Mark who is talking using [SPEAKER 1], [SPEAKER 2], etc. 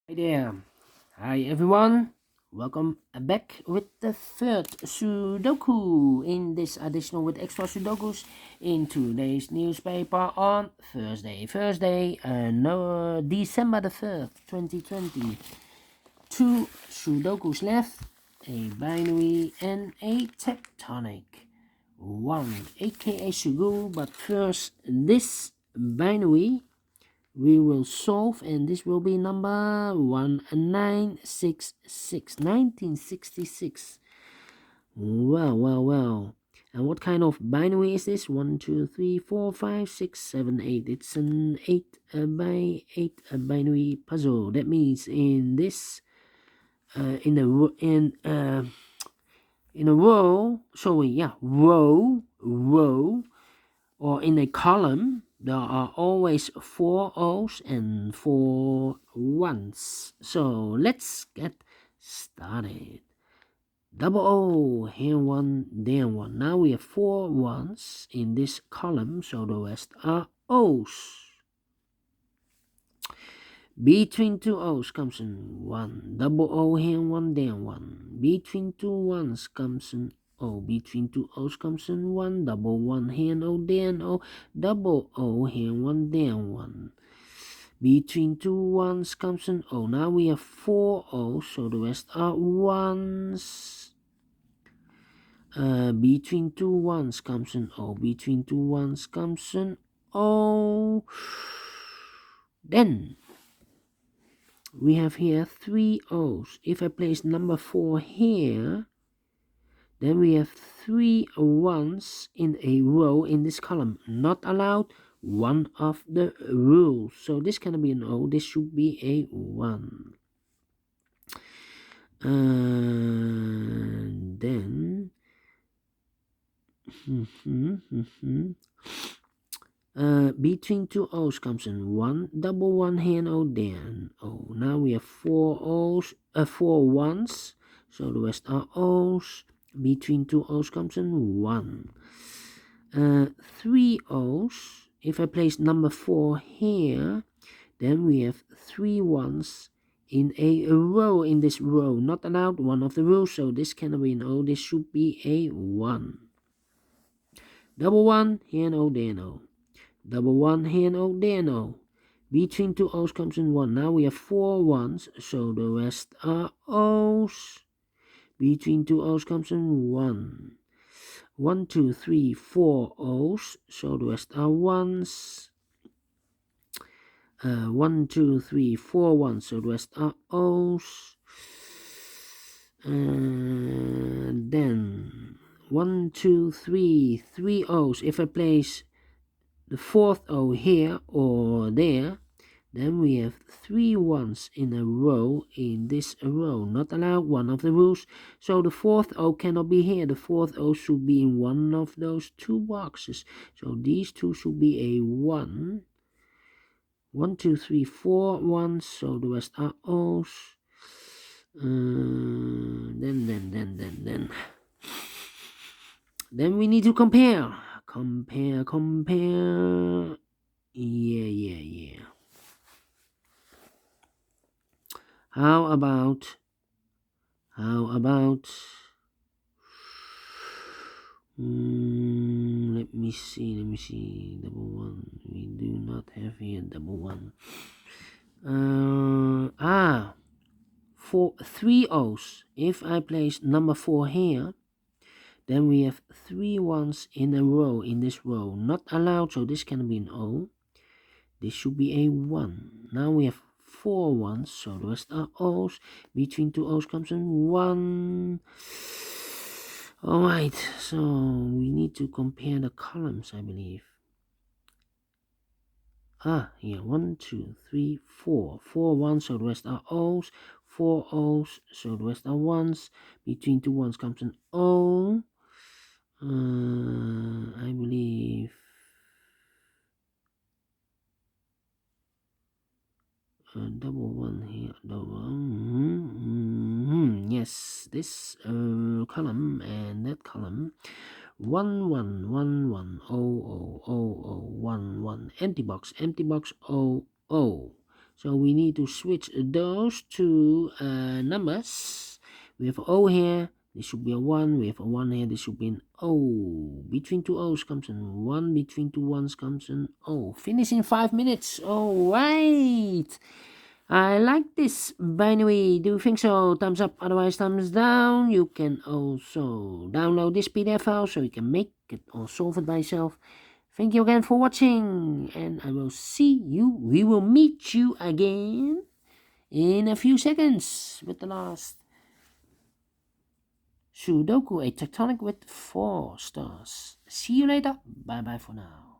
[SPEAKER 1] Hi there. Hi everyone. Welcome back with the third Sudoku in this additional with extra Sudokus in today's newspaper on Thursday, December the 3rd, 2020. Two Sudokus left, a binary and a tectonic. One, aka Sugu, but first this binary we will solve, and this will be number 1966. 1966. Well. And what kind of binary is this? 1 2 3 4 5 6 7 8. It's an 8 by 8 binary puzzle. That means in this in a row, row, or in a column, there are always 4 O's and 4 ones. So let's get started. Double O, here one, there one. Now we have 4 ones in this column, so the rest are O's. Between two O's comes in 1. Double O, here one, there one. Between two ones comes in O. Between two O's comes in 1. Double 1 here, O, there O. Double O here, 1, there 1. Between two ones comes in O. Now we have 4 O's, so the rest are ones. Between two ones comes in O. Between two ones comes in O. Then we have here 3 O's. If I place number 4 here, then we have 3 ones in a row in this column. Not allowed, one of the rules. So this cannot be an O, this should be a 1. And then between two O's comes in 1. Double 1 here and O, there O. Now we have 4 O's, 4 ones, so the rest are O's. Between two O's comes in 1. 3 O's. If I place number 4 here, then we have 3 ones in a row in this row. Not allowed, one of the rules, so this cannot be an O, this should be a 1. Double 1 here and O, there O. Double 1 here and O, there O. Between two O's comes in 1. Now we have 4 ones, so the rest are O's. Between two O's comes in 1. 1, 2, 3, 4 O's, so the rest are ones. 1, 2, 3, 4 ones, so the rest are O's. And then 1, 2, 3, 3 O's. If I place the 4th O here or there, then we have 3 ones in a row in this row. Not allowed, one of the rules. So the 4th O cannot be here. The 4th O should be in one of those 2 boxes. So these 2 should be a 1. 1, 2, 3, 4 ones. So the rest are O's. Then we need to compare. Compare. Yeah. How about let me see, double 1, we do not have here double 1. 3 O's. If I place number 4 here, then we have 3 ones in a row in this row. Not allowed, so this can be an O. This should be a 1. Now we have 4 ones, so the rest are O's. Between two O's comes in 1. Alright, so we need to compare the columns, I believe. Here, 1, 2, 3, 4. 4 ones, so the rest are O's. 4 O's, so the rest are ones. Between two ones comes an O. I believe double 1 here, double. Yes, this column and that column. 1 1 1 1 0 0 0 0 1 1. Empty box, O O. So we need to switch those two numbers. We have O here. This should be a 1. We have a 1 here. This should be an O. Between two O's comes an 1. Between two 1s comes an O. Finish in 5 minutes. Alright. I like this binary. Do you think so? Thumbs up, otherwise thumbs down. You can also download this PDF file so you can make it or solve it by yourself. Thank you again for watching, and I will see you. We will meet you again in a few seconds with the last Sudoku, a tectonic with 4 stars. See you later. Bye bye for now.